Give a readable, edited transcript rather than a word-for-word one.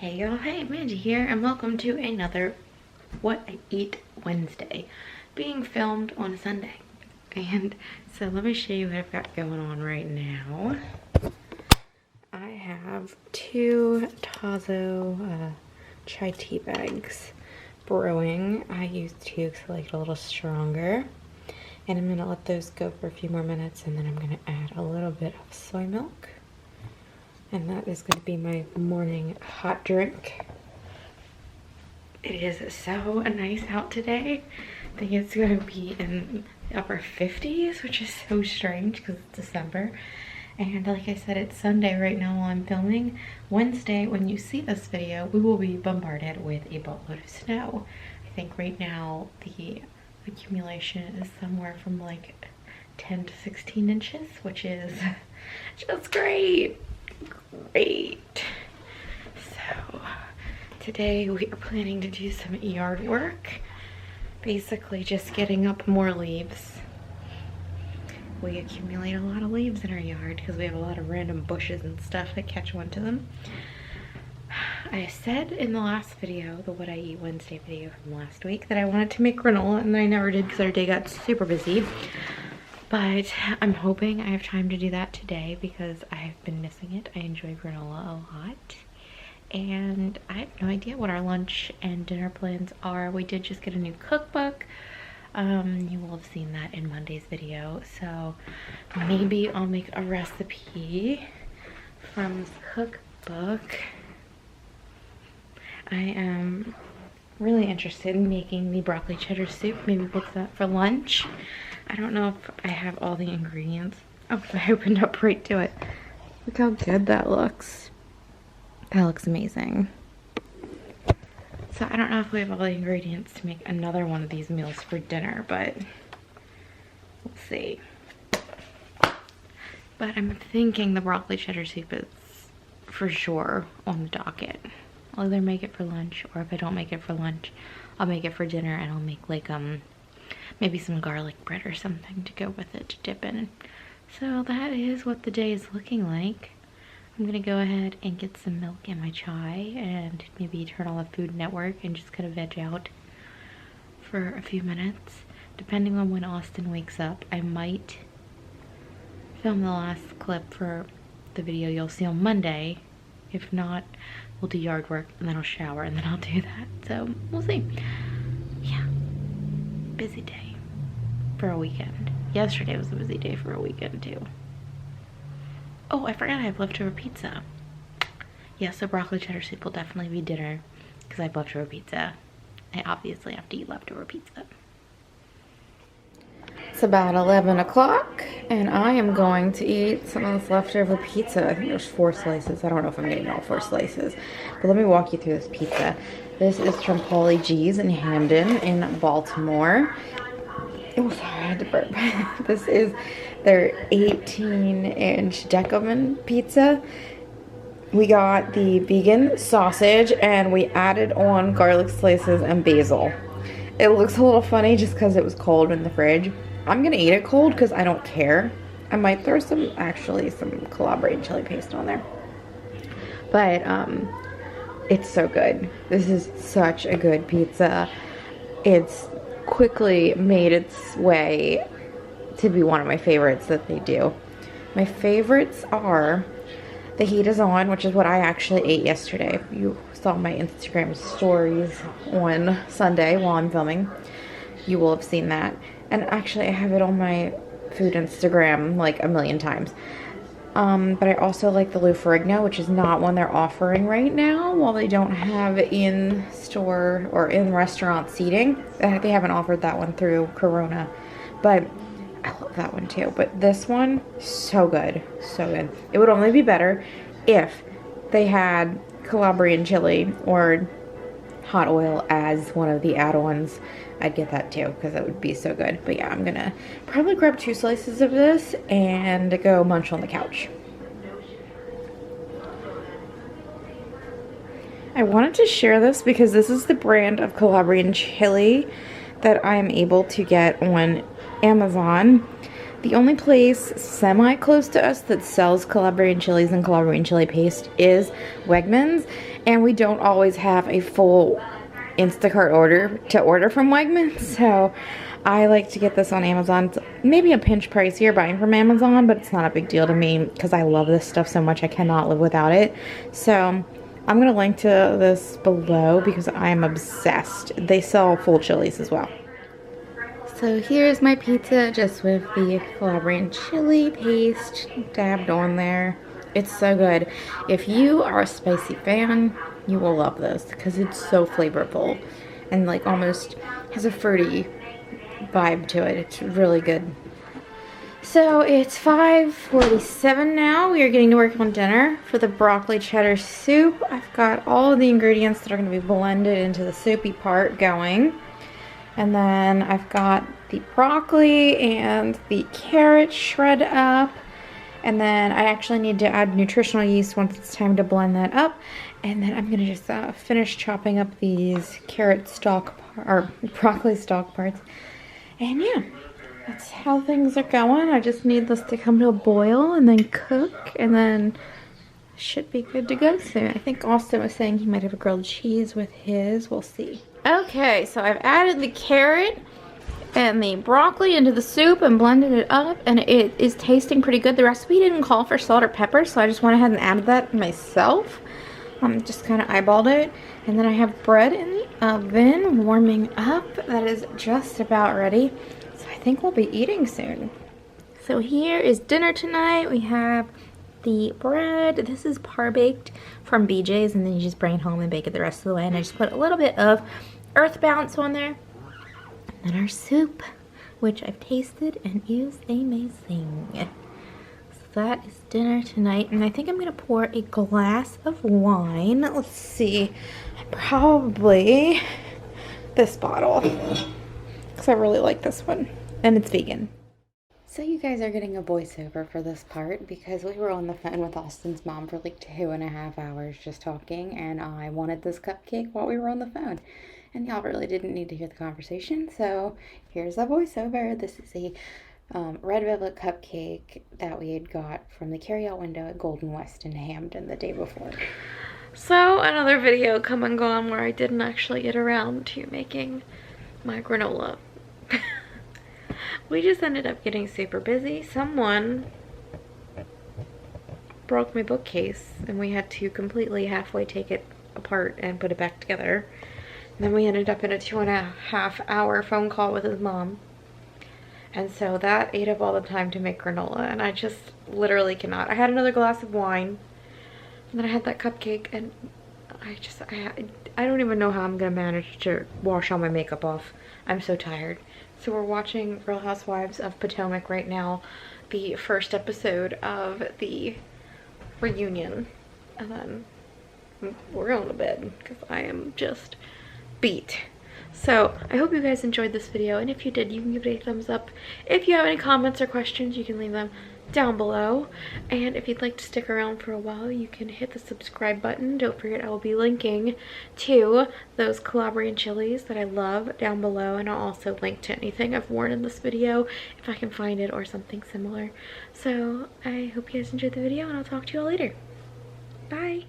Hey y'all, hey, Mandy here, and welcome to another What I Eat Wednesday being filmed on a Sunday. And so let me show you what I've got going on right now. I have two Tazo chai tea bags brewing. I used two because I like it a little stronger. And I'm going to let those go for a few more minutes, and then I'm going to add a little bit of soy milk. And that is going to be my morning hot drink. It is so nice out today. I think it's going to be in the upper 50s, which is so strange because it's December. And like I said, it's Sunday right now while I'm filming. Wednesday, when you see this video, we will be bombarded with a boatload of snow. I think right now the accumulation is somewhere from like 10 to 16 inches, which is just great. Great. So today we are planning to do some yard work. Basically just getting up more leaves. We accumulate a lot of leaves in our yard because we have a lot of random bushes and stuff that catch on to them. I said in the last video, the What I Eat Wednesday video from last week, that I wanted to make granola, and I never did because our day got super busy. But I'm hoping I have time to do that today because I have been missing it. I enjoy granola a lot. And I have no idea what our lunch and dinner plans are. We did just get a new cookbook. You will have seen that in Monday's video. So maybe I'll make a recipe from this cookbook. I am really interested in making the broccoli cheddar soup. Maybe book that for lunch. I don't know if I have all the ingredients. Oh, I opened up right to it. Look how good that looks. That looks amazing. So I don't know if we have all the ingredients to make another one of these meals for dinner, but we'll see. But I'm thinking the broccoli cheddar soup is for sure on the docket. I'll either make it for lunch, or if I don't make it for lunch, I'll make it for dinner, and I'll make like maybe some garlic bread or something to go with it to dip in. So that is what the day is looking like. I'm gonna go ahead and get some milk in my chai and maybe turn on the Food Network and just kind of veg out for a few minutes. Depending on when Austin wakes up, I might film the last clip for the video you'll see on Monday. If not, we'll do yard work and then I'll shower and then I'll do that. So we'll see. Yeah, busy day for a weekend. Yesterday was a busy day for a weekend too. Oh, I forgot I have leftover pizza. Yeah, so broccoli cheddar soup will definitely be dinner because I have leftover pizza. I obviously have to eat leftover pizza. It's about 11 o'clock and I am going to eat some of this leftover pizza. I think there's 4 slices. I don't know if I'm getting all 4 slices, but let me walk you through this pizza. This is from Paulie G's in Hamden in Baltimore. Oh, sorry, I had to burp. This is their 18-inch Deckerman pizza. We got the vegan sausage and we added on garlic slices and basil. It looks a little funny just because it was cold in the fridge. I'm gonna eat it cold because I don't care. I might throw some Calabrian and chili paste on there. But it's so good. This is such a good pizza. It's quickly made its way to be one of my favorites that they do. My favorites are the heat is on, which is what I actually ate yesterday. If you saw my Instagram stories on Sunday while I'm filming, you will have seen that. And actually I have it on my food Instagram like a million times. But I also like the Lou Ferrigno, which is not one they're offering right now while they don't have in-store or in-restaurant seating. They haven't offered that one through Corona, but I love that one too. But this one, so good, so good. It would only be better if they had Calabrian chili or hot oil as one of the add-ons. I'd get that too because that would be so good. But yeah, I'm gonna probably grab 2 slices of this and go munch on the couch. I wanted to share this because this is the brand of Calabrian chili that I'm able to get on Amazon. The only place semi-close to us that sells calabrian chilies and calabrian chili paste is Wegmans, and we don't always have a full Instacart order to order from Wegmans, so I like to get this on Amazon. It's maybe a pinch pricier buying from Amazon, but it's not a big deal to me because I love this stuff so much I cannot live without it. So I'm going to link to this below because I am obsessed. They sell full chilies as well. So here's my pizza just with the calabrian chili paste dabbed on there. It's so good. If you are a spicy fan, you will love this because it's so flavorful and like almost has a fruity vibe to it. It's really good. So it's 5:47 now. We are getting to work on dinner. For the broccoli cheddar soup, I've got all of the ingredients that are going to be blended into the soupy part going. And then I've got the broccoli and the carrot shred up. And then I actually need to add nutritional yeast once it's time to blend that up. And then I'm going to just finish chopping up these carrot stalk or broccoli stalk parts. And yeah, that's how things are going. I just need this to come to a boil and then cook, and then should be good to go soon. I think Austin was saying he might have a grilled cheese with his. We'll see. Okay, so I've added the carrot and the broccoli into the soup and blended it up, and it is tasting pretty good. The recipe didn't call for salt or pepper, so I just went ahead and added that myself. Just kind of eyeballed it. And then I have bread in the oven warming up. That is just about ready. So I think we'll be eating soon. So here is dinner tonight. We have the bread. This is par-baked from BJ's, and then you just bring it home and bake it the rest of the way. And I just put a little bit of earth bounce on there. And then our soup, which I've tasted and is amazing. So that is dinner tonight, and I think I'm going to pour a glass of wine. Let's see, probably this bottle, because I really like this one, and it's vegan. So you guys are getting a voiceover for this part because we were on the phone with Austin's mom for like 2.5 hours just talking, and I wanted this cupcake while we were on the phone. And y'all really didn't need to hear the conversation, so here's a voiceover. This is a red velvet cupcake that we had got from the carryout window at Golden West in Hamden the day before. So another video come and gone where I didn't actually get around to making my granola. We just ended up getting super busy. Someone broke my bookcase and we had to completely halfway take it apart and put it back together. And then we ended up in a 2.5 hour phone call with his mom. And so that ate up all the time to make granola, and I just literally cannot. I had another glass of wine, and then I had that cupcake, and I don't even know how I'm gonna manage to wash all my makeup off. I'm so tired. So we're watching Real Housewives of Potomac right now, the first episode of the reunion, and then we're going to bed because I am just beat. So I hope you guys enjoyed this video, and if you did, you can give it a thumbs up. If you have any comments or questions, you can leave them down below, and if you'd like to stick around for a while, you can hit the subscribe button. Don't forget, I will be linking to those calabrian chilies that I love down below, and I'll also link to anything I've worn in this video if I can find it or something similar. So I hope you guys enjoyed the video, and I'll talk to you all later. Bye.